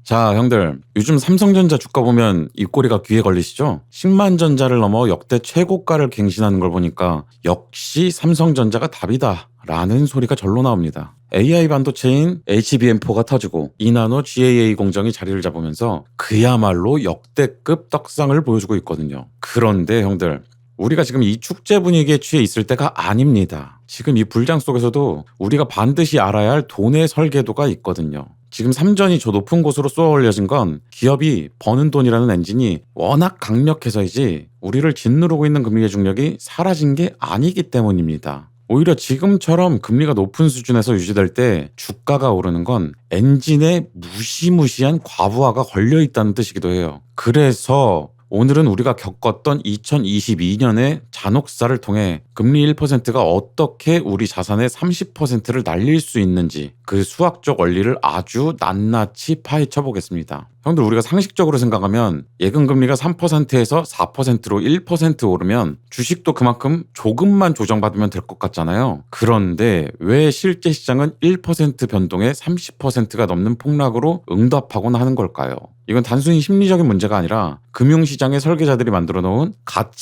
자, 형들. 요즘 삼성전자 주가 보면 이 꼬리가 귀에 걸리시죠? 10만 전자를 넘어 역대 최고가를 갱신하는 걸 보니까 역시 삼성전자가 답이다 라는 소리가 절로 나옵니다. AI 반도체인 HBM4가 터지고 2나노 GAA 공정이 자리를 잡으면서 그야말로 역대급 떡상을 보여주고 있거든요. 그런데 형들, 우리가 지금 이 축제 분위기에 취해 있을 때가 아닙니다. 지금 이 불장 속에서도 우리가 반드시 알아야 할 돈의 설계도가 있거든요. 지금 삼전이 저 높은 곳으로 쏘아 올려진 건 기업이 버는 돈이라는 엔진이 워낙 강력해서이지 우리를 짓누르고 있는 금리의 중력이 사라진 게 아니기 때문입니다. 오히려 지금처럼 금리가 높은 수준에서 유지될 때 주가가 오르는 건 엔진에 무시무시한 과부하가 걸려 있다는 뜻이기도 해요. 그래서 오늘은 우리가 겪었던 2022년의 잔혹사를 통해 금리 1%가 어떻게 우리 자산의 30%를 날릴 수 있는지 그 수학적 원리를 아주 낱낱이 파헤쳐 보겠습니다. 형들, 우리가 상식적으로 생각하면 예금금리가 3%에서 4%로 1% 오르면 주식도 그만큼 조금만 조정받으면 될 것 같잖아요. 그런데 왜 실제 시장은 1% 변동에 30%가 넘는 폭락으로 응답하곤 하는 걸까요? 이건 단순히 심리적인 문제가 아니라 금융시장의 설계자들이 만들어 놓은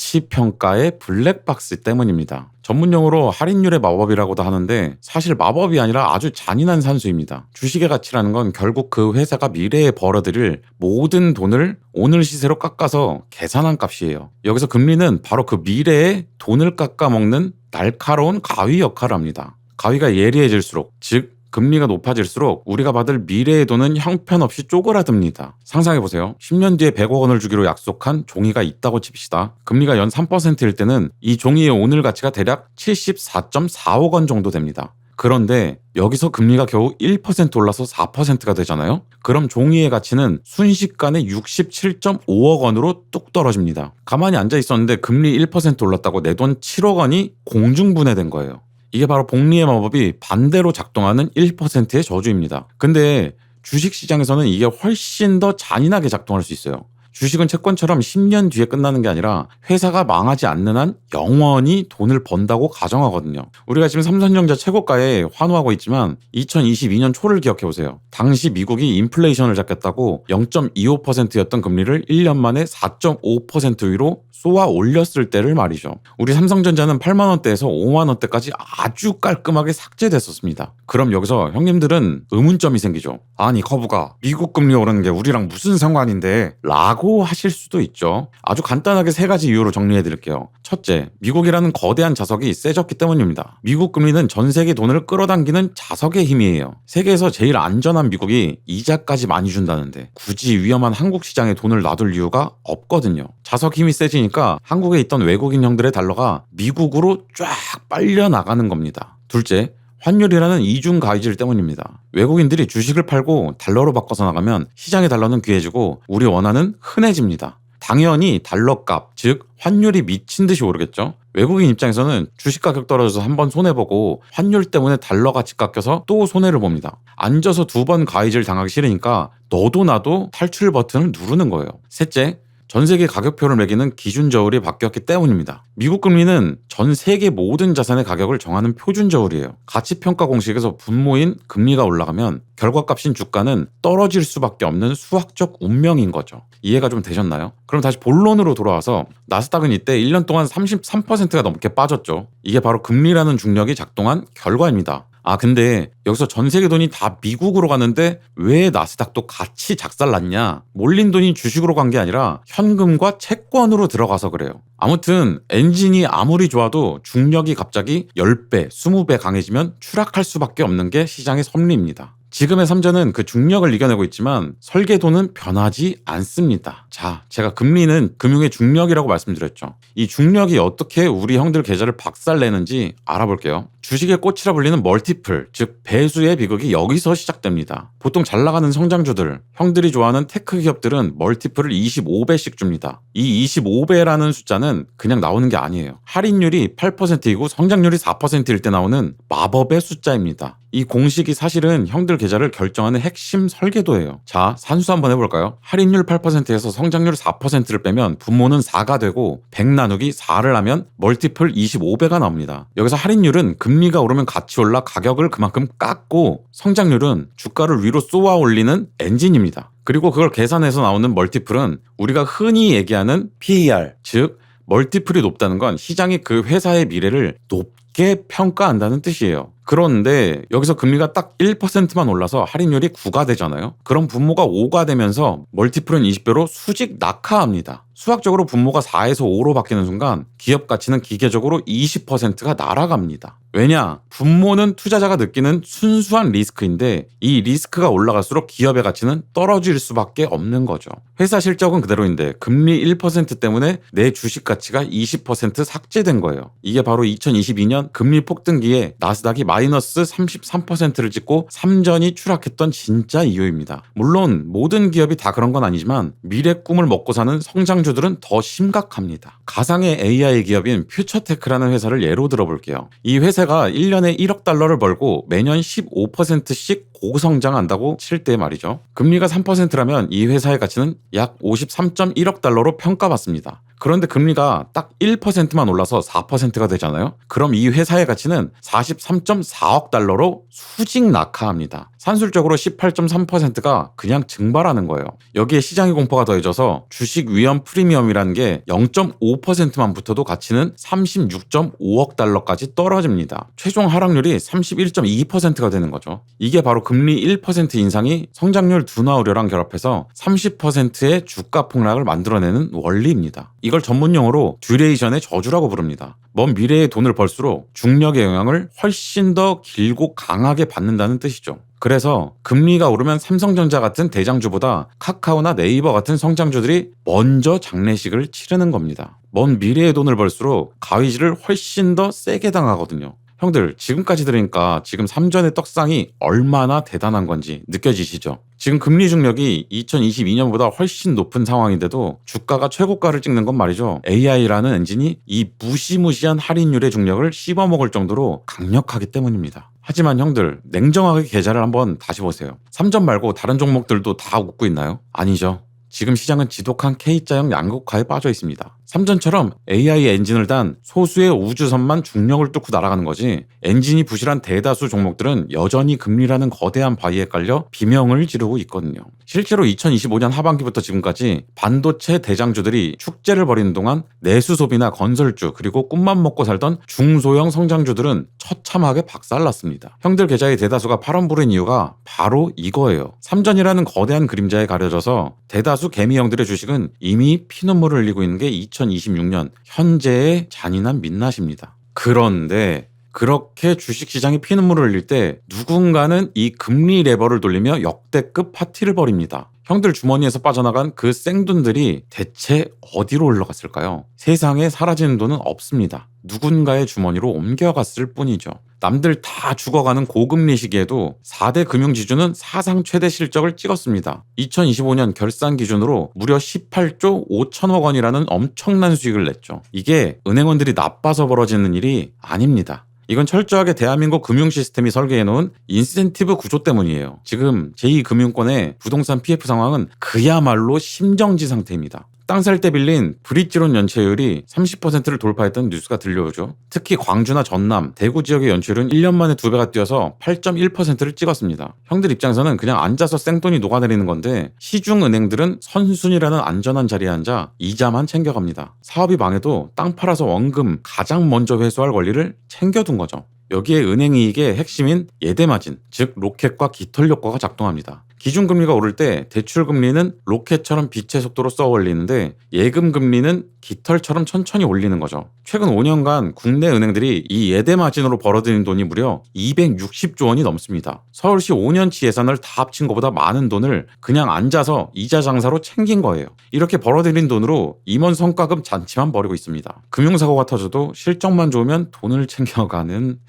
가치평가의 블랙박스 때문입니다. 전문용어로 할인율의 마법이라고도 하는데 사실 마법이 아니라 아주 잔인한 산수입니다. 주식의 가치라는 건 결국 그 회사가 미래에 벌어들일 모든 돈을 오늘 시세로 깎아서 계산한 값이에요. 여기서 금리는 바로 그 미래에 돈을 깎아먹는 날카로운 가위 역할을 합니다. 가위가 예리해질수록, 즉 금리가 높아질수록 우리가 받을 미래의 돈은 형편없이 쪼그라듭니다. 상상해보세요. 10년 뒤에 100억 원을 주기로 약속한 종이가 있다고 칩시다. 금리가 연 3%일 때는 이 종이의 오늘 가치가 대략 74.4억 원 정도 됩니다. 그런데 여기서 금리가 겨우 1% 올라서 4%가 되잖아요? 그럼 종이의 가치는 순식간에 67.5억 원으로 뚝 떨어집니다. 가만히 앉아 있었는데 금리 1% 올랐다고 내 돈 7억 원이 공중분해된 거예요. 이게 바로 복리의 마법이 반대로 작동하는 1%의 저주입니다. 근데 주식시장에서는 이게 훨씬 더 잔인하게 작동할 수 있어요. 주식은 채권처럼 10년 뒤에 끝나는 게 아니라 회사가 망하지 않는 한 영원히 돈을 번다고 가정하거든요. 우리가 지금 삼성전자 최고가에 환호하고 있지만 2022년 초를 기억해보세요. 당시 미국이 인플레이션을 잡겠다고 0.25%였던 금리를 1년 만에 4.5% 위로 쏘아 올렸을 때를 말이죠. 우리 삼성전자는 8만 원대에서 5만 원대까지 아주 깔끔하게 삭제됐었습니다. 그럼 여기서 형님들은 의문점이 생기죠. 아니 커브가 미국 금리 오르는 게 우리랑 무슨 상관인데? 라고 하실 수도 있죠. 아주 간단하게 세 가지 이유로 정리해 드릴게요. 첫째, 미국이라는 거대한 자석이 세졌기 때문입니다. 미국 금리는 전 세계 돈을 끌어당기는 자석의 힘이에요. 세계에서 제일 안전한 미국이 이자까지 많이 준다는데 굳이 위험한 한국 시장에 돈을 놔둘 이유가 없거든요. 자석 힘이 세지니까 한국에 있던 외국인 형들의 달러가 미국으로 쫙 빨려 나가는 겁니다. 둘째, 환율이라는 이중 가이질 때문입니다. 외국인들이 주식을 팔고 달러로 바꿔서 나가면 시장의 달러는 귀해지고 우리 원화는 흔해집니다. 당연히 달러값, 즉 환율이 미친 듯이 오르겠죠. 외국인 입장에서는 주식 가격 떨어져서 한번 손해보고 환율 때문에 달러 가치 깎여서 또 손해를 봅니다. 앉아서 두 번 가이질 당하기 싫으니까 너도 나도 탈출 버튼을 누르는 거예요. 셋째, 전 세계 가격표를 매기는 기준 저울이 바뀌었기 때문입니다. 미국 금리는 전 세계 모든 자산의 가격을 정하는 표준 저울이에요. 가치평가 공식에서 분모인 금리가 올라가면 결과값인 주가는 떨어질 수밖에 없는 수학적 운명인 거죠. 이해가 좀 되셨나요? 그럼 다시 본론으로 돌아와서 나스닥은 이때 1년 동안 33%가 넘게 빠졌죠. 이게 바로 금리라는 중력이 작동한 결과입니다. 근데 여기서 전 세계 돈이 다 미국으로 가는데 왜 나스닥도 같이 작살났냐? 몰린 돈이 주식으로 간 게 아니라 현금과 채권으로 들어가서 그래요. 아무튼 엔진이 아무리 좋아도 중력이 갑자기 10배, 20배 강해지면 추락할 수밖에 없는 게 시장의 섭리입니다. 지금의 삼전은 그 중력을 이겨내고 있지만 설계도는 변하지 않습니다. 자, 제가 금리는 금융의 중력이라고 말씀드렸죠. 이 중력이 어떻게 우리 형들 계좌를 박살내는지 알아볼게요. 주식의 꽃이라 불리는 멀티플, 즉 배수의 비극이 여기서 시작됩니다. 보통 잘 나가는 성장주들, 형들이 좋아하는 테크 기업들은 멀티플을 25배씩 줍니다. 이 25배라는 숫자는 그냥 나오는 게 아니에요. 할인율이 8%이고 성장률이 4%일 때 나오는 마법의 숫자입니다. 이 공식이 사실은 형들 계좌를 결정하는 핵심 설계도예요. 자, 산수 한번 해볼까요? 할인율 8%에서 성장률 4%를 빼면 분모는 4가 되고 100 나누기 4를 하면 멀티플 25배가 나옵니다. 여기서 할인율은 금리가 오르면 같이 올라 가격을 그만큼 깎고 성장률은 주가를 위로 쏘아 올리는 엔진입니다. 그리고 그걸 계산해서 나오는 멀티플은 우리가 흔히 얘기하는 PER, 즉 멀티플이 높다는 건 시장이 그 회사의 미래를 높게 평가한다는 뜻이에요. 그런데 여기서 금리가 딱 1%만 올라서 할인율이 9가 되잖아요. 그럼 분모가 5가 되면서 멀티플은 20배로 수직 낙하합니다. 수학적으로 분모가 4에서 5로 바뀌는 순간 기업 가치는 기계적으로 20%가 날아갑니다. 왜냐? 분모는 투자자가 느끼는 순수한 리스크인데 이 리스크가 올라갈수록 기업의 가치는 떨어질 수밖에 없는 거죠. 회사 실적은 그대로인데 금리 1% 때문에 내 주식 가치가 20% 삭제된 거예요. 이게 바로 2022년 금리 폭등기에 나스닥이 마이너스 33%를 찍고 삼전이 추락했던 진짜 이유입니다. 물론 모든 기업이 다 그런 건 아니지만 미래 꿈을 먹고 사는 성장주들은 더 심각합니다. 가상의 AI 기업인 퓨처테크라는 회사를 예로 들어볼게요. 이 회사가 1년에 1억 달러를 벌고 매년 15%씩 고성장한다고 칠 때 말이죠. 금리가 3%라면 이 회사의 가치는 약 53.1억 달러로 평가받습니다. 그런데 금리가 딱 1%만 올라서 4%가 되잖아요. 그럼 이 회사의 가치는 43.4억 달러로 수직 낙하합니다. 산술적으로 18.3%가 그냥 증발하는 거예요. 여기에 시장의 공포가 더해져서 주식 위험 프리미엄이라는 게 0.5%만 붙어도 가치는 36.5억 달러까지 떨어집니다. 최종 하락률이 31.2%가 되는 거죠. 이게 바로 금리 1% 인상이 성장률 둔화 우려랑 결합해서 30%의 주가 폭락을 만들어내는 원리입니다. 이걸 전문용어로 듀레이션의 저주라고 부릅니다. 먼 미래에 돈을 벌수록 중력의 영향을 훨씬 더 길고 강하게 받는다는 뜻이죠. 그래서 금리가 오르면 삼성전자 같은 대장주보다 카카오나 네이버 같은 성장주들이 먼저 장례식을 치르는 겁니다. 먼 미래에 돈을 벌수록 가위질을 훨씬 더 세게 당하거든요. 형들, 지금까지 들으니까 지금 삼전의 떡상이 얼마나 대단한 건지 느껴지시죠? 지금 금리 중력이 2022년보다 훨씬 높은 상황인데도 주가가 최고가를 찍는 건 말이죠. AI라는 엔진이 이 무시무시한 할인율의 중력을 씹어먹을 정도로 강력하기 때문입니다. 하지만 형들, 냉정하게 계좌를 한번 다시 보세요. 삼전 말고 다른 종목들도 다 웃고 있나요? 아니죠. 지금 시장은 지독한 K자형 양극화에 빠져 있습니다. 삼전처럼 AI 엔진을 단 소수의 우주선만 중력을 뚫고 날아가는 거지, 엔진이 부실한 대다수 종목들은 여전히 금리라는 거대한 바위에 깔려 비명을 지르고 있거든요. 실제로 2025년 하반기부터 지금까지 반도체 대장주들이 축제를 벌이는 동안 내수 소비나 건설주 그리고 꿈만 먹고 살던 중소형 성장주들은 처참하게 박살났습니다. 형들 계좌의 대다수가 파란불인 이유가 바로 이거예요. 삼전이라는 거대한 그림자에 가려져서 대다수 개미형들의 주식은 이미 피눈물을 흘리고 있는 게 2026년 현재의 잔인한 민낯입니다. 그런데 그렇게 주식시장이 피눈물을 흘릴 때 누군가는 이 금리 레버를 돌리며 역대급 파티를 벌입니다. 형들 주머니에서 빠져나간 그 생돈들이 대체 어디로 흘러갔을까요? 세상에 사라지는 돈은 없습니다. 누군가의 주머니로 옮겨갔을 뿐이죠. 남들 다 죽어가는 고금리 시기에도 4대 금융지주는 사상 최대 실적을 찍었습니다. 2025년 결산 기준으로 무려 18조 5천억 원이라는 엄청난 수익을 냈죠. 이게 은행원들이 나빠서 벌어지는 일이 아닙니다. 이건 철저하게 대한민국 금융 시스템이 설계해놓은 인센티브 구조 때문이에요. 지금 제2금융권의 부동산 PF 상황은 그야말로 심정지 상태입니다. 땅 살 때 빌린 브릿지론 연체율이 30%를 돌파했던 뉴스가 들려오죠. 특히 광주나 전남, 대구 지역의 연체율은 1년 만에 2배가 뛰어서 8.1%를 찍었습니다. 형들 입장에서는 그냥 앉아서 생돈이 녹아내리는 건데 시중은행들은 선순위라는 안전한 자리에 앉아 이자만 챙겨갑니다. 사업이 망해도 땅 팔아서 원금 가장 먼저 회수할 권리를 챙겨둔 거죠. 여기에 은행이익의 핵심인 예대마진, 즉 로켓과 깃털 효과가 작동합니다. 기준금리가 오를 때 대출금리는 로켓처럼 빛의 속도로 쏘아 올리는데 예금금리는 깃털처럼 천천히 올리는 거죠. 최근 5년간 국내 은행들이 이 예대마진으로 벌어들인 돈이 무려 260조 원이 넘습니다. 서울시 5년치 예산을 다 합친 것보다 많은 돈을 그냥 앉아서 이자 장사로 챙긴 거예요. 이렇게 벌어들인 돈으로 임원 성과급 잔치만 벌이고 있습니다. 금융사고가 터져도 실적만 좋으면 돈을 챙겨가는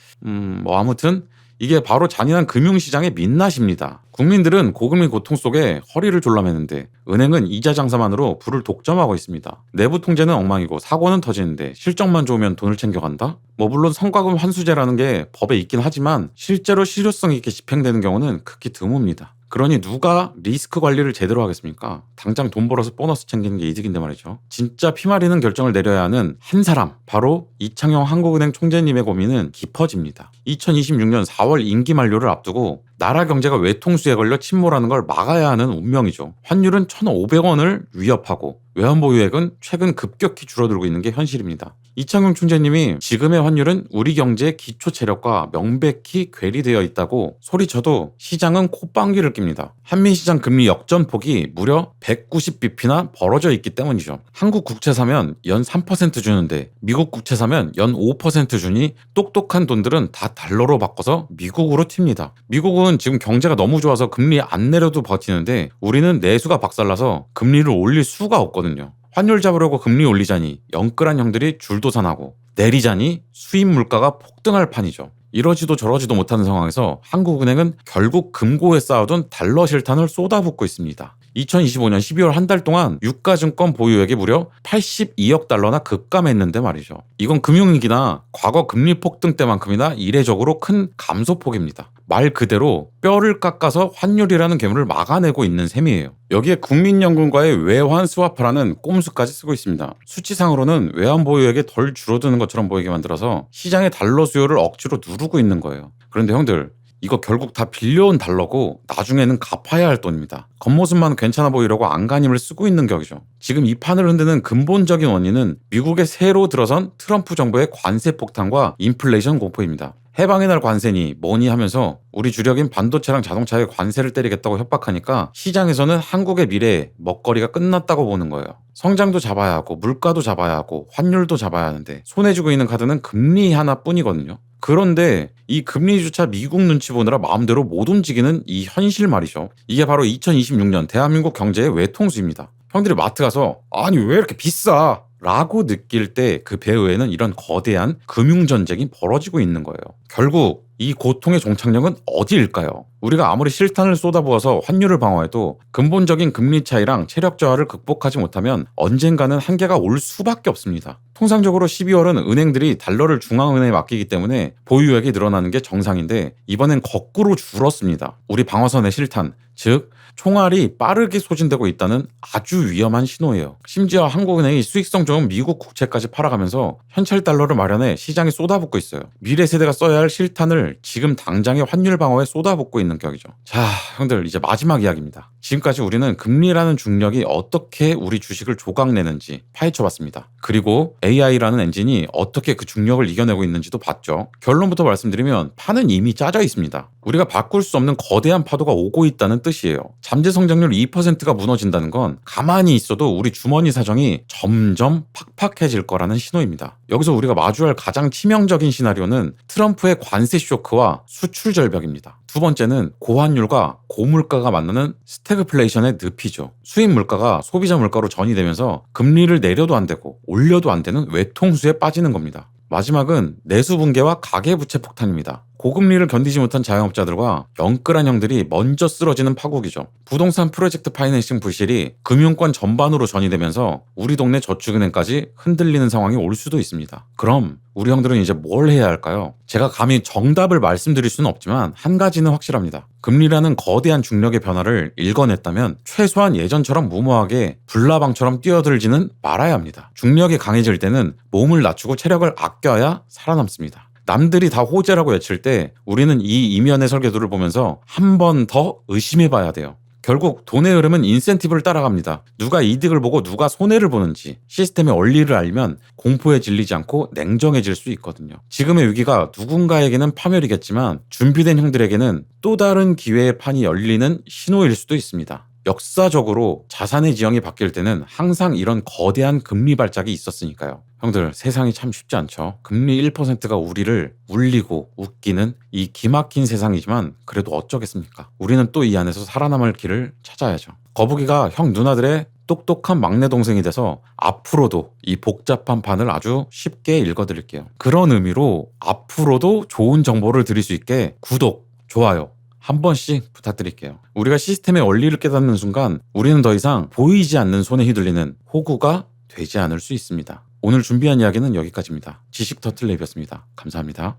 아무튼 이게 바로 잔인한 금융시장의 민낯입니다. 국민들은 고금리 고통 속에 허리를 졸라매는데 은행은 이자 장사만으로 부를 독점하고 있습니다. 내부 통제는 엉망이고 사고는 터지는데 실적만 좋으면 돈을 챙겨간다? 물론 성과금 환수제라는 게 법에 있긴 하지만 실제로 실효성 있게 집행되는 경우는 극히 드뭅니다. 그러니 누가 리스크 관리를 제대로 하겠습니까? 당장 돈 벌어서 보너스 챙기는 게 이득인데 말이죠. 진짜 피마리는 결정을 내려야 하는 한 사람, 바로 이창용 한국은행 총재님의 고민은 깊어집니다. 2026년 4월 임기 만료를 앞두고 나라 경제가 외통수에 걸려 침몰하는 걸 막아야 하는 운명이죠. 환율은 1,500원을 위협하고 외환보유액은 최근 급격히 줄어들고 있는 게 현실입니다. 이창용 총재님이 지금의 환율은 우리 경제의 기초 체력과 명백히 괴리되어 있다고 소리쳐도 시장은 콧방귀를 낍니다. 한미시장 금리 역전폭이 무려 190bp나 벌어져 있기 때문이죠. 한국 국채 사면 연 3% 주는데 미국 국채 사면 연 5% 주니 똑똑한 돈들은 다 달러로 바꿔서 미국으로 튑니다. 미국은 지금 경제가 너무 좋아서 금리 안 내려도 버티는데 우리는 내수가 박살나서 금리를 올릴 수가 없거든요. 환율 잡으려고 금리 올리자니 영끌한 형들이 줄도산하고 내리자니 수입 물가가 폭등할 판이죠. 이러지도 저러지도 못하는 상황에서 한국은행은 결국 금고에 쌓아둔 달러 실탄을 쏟아붓고 있습니다. 2025년 12월 한 달 동안 유가증권 보유액이 무려 82억 달러나 급감했는데 말이죠. 이건 금융위기나 과거 금리 폭등 때만큼이나 이례적으로 큰 감소폭입니다. 말 그대로 뼈를 깎아서 환율이라는 괴물을 막아내고 있는 셈이에요. 여기에 국민연금과의 외환 스와프라는 꼼수까지 쓰고 있습니다. 수치상으로는 외환 보유액이 덜 줄어드는 것처럼 보이게 만들어서 시장의 달러 수요를 억지로 누르고 있는 거예요. 그런데 형들, 이거 결국 다 빌려온 달러고 나중에는 갚아야 할 돈입니다. 겉모습만 괜찮아 보이려고 안간힘을 쓰고 있는 격이죠. 지금 이 판을 흔드는 근본적인 원인은 미국의 새로 들어선 트럼프 정부의 관세 폭탄과 인플레이션 공포입니다. 해방의 날 관세니 뭐니 하면서 우리 주력인 반도체랑 자동차에 관세를 때리겠다고 협박하니까 시장에서는 한국의 미래에 먹거리가 끝났다고 보는 거예요. 성장도 잡아야 하고 물가도 잡아야 하고 환율도 잡아야 하는데 손에 쥐고 있는 카드는 금리 하나뿐이거든요. 그런데 이 금리조차 미국 눈치 보느라 마음대로 못 움직이는 이 현실 말이죠. 이게 바로 2026년 대한민국 경제의 외통수입니다. 형들이 마트 가서 아니 왜 이렇게 비싸? 라고 느낄 때 그 배후에는 이런 거대한 금융전쟁이 벌어지고 있는 거예요. 결국 이 고통의 종착역은 어디일까요? 우리가 아무리 실탄을 쏟아부어서 환율을 방어해도 근본적인 금리 차이랑 체력 저하를 극복하지 못하면 언젠가는 한계가 올 수밖에 없습니다. 통상적으로 12월은 은행들이 달러를 중앙은행에 맡기기 때문에 보유액이 늘어나는 게 정상인데 이번엔 거꾸로 줄었습니다. 우리 방어선의 실탄, 즉 총알이 빠르게 소진되고 있다는 아주 위험한 신호예요. 심지어 한국은행이 수익성 좋은 미국 국채까지 팔아가면서 현찰 달러를 마련해 시장에 쏟아붓고 있어요. 미래 세대가 써야 할 실탄을 지금 당장의 환율 방어에 쏟아붓고 있는 격이죠. 자, 형들 이제 마지막 이야기입니다. 지금까지 우리는 금리라는 중력이 어떻게 우리 주식을 조각내는지 파헤쳐봤습니다. 그리고 AI라는 엔진이 어떻게 그 중력을 이겨내고 있는지도 봤죠. 결론부터 말씀드리면 판은 이미 짜져 있습니다. 우리가 바꿀 수 없는 거대한 파도가 오고 있다는 뜻이에요. 잠재 성장률 2%가 무너진다는 건 가만히 있어도 우리 주머니 사정이 점점 팍팍해질 거라는 신호입니다. 여기서 우리가 마주할 가장 치명적인 시나리오는 트럼프의 관세 쇼크와 수출 절벽입니다. 두 번째는 고환율과 고물가가 만나는 스태그플레이션의 늪이죠. 수입 물가가 소비자 물가로 전이되면서 금리를 내려도 안 되고 올려도 안 되는 외통수에 빠지는 겁니다. 마지막은 내수 붕괴와 가계부채 폭탄입니다. 고금리를 견디지 못한 자영업자들과 영끌한 형들이 먼저 쓰러지는 파국이죠. 부동산 프로젝트 파이낸싱 부실이 금융권 전반으로 전이되면서 우리 동네 저축은행까지 흔들리는 상황이 올 수도 있습니다. 그럼 우리 형들은 이제 뭘 해야 할까요? 제가 감히 정답을 말씀드릴 수는 없지만 한 가지는 확실합니다. 금리라는 거대한 중력의 변화를 읽어냈다면 최소한 예전처럼 무모하게 불나방처럼 뛰어들지는 말아야 합니다. 중력이 강해질 때는 몸을 낮추고 체력을 아껴야 살아남습니다. 남들이 다 호재라고 외칠 때 우리는 이 이면의 설계도를 보면서 한 번 더 의심해봐야 돼요. 결국 돈의 흐름은 인센티브를 따라갑니다. 누가 이득을 보고 누가 손해를 보는지 시스템의 원리를 알면 공포에 질리지 않고 냉정해질 수 있거든요. 지금의 위기가 누군가에게는 파멸이겠지만 준비된 형들에게는 또 다른 기회의 판이 열리는 신호일 수도 있습니다. 역사적으로 자산의 지형이 바뀔 때는 항상 이런 거대한 금리 발작이 있었으니까요. 형들, 세상이 참 쉽지 않죠. 금리 1%가 우리를 울리고 웃기는 이 기막힌 세상이지만 그래도 어쩌겠습니까? 우리는 또 이 안에서 살아남을 길을 찾아야죠. 거북이가 형 누나들의 똑똑한 막내 동생이 돼서 앞으로도 이 복잡한 판을 아주 쉽게 읽어드릴게요. 그런 의미로 앞으로도 좋은 정보를 드릴 수 있게 구독, 좋아요 한 번씩 부탁드릴게요. 우리가 시스템의 원리를 깨닫는 순간 우리는 더 이상 보이지 않는 손에 휘둘리는 호구가 되지 않을 수 있습니다. 오늘 준비한 이야기는 여기까지입니다. 지식 터틀랩이었습니다. 감사합니다.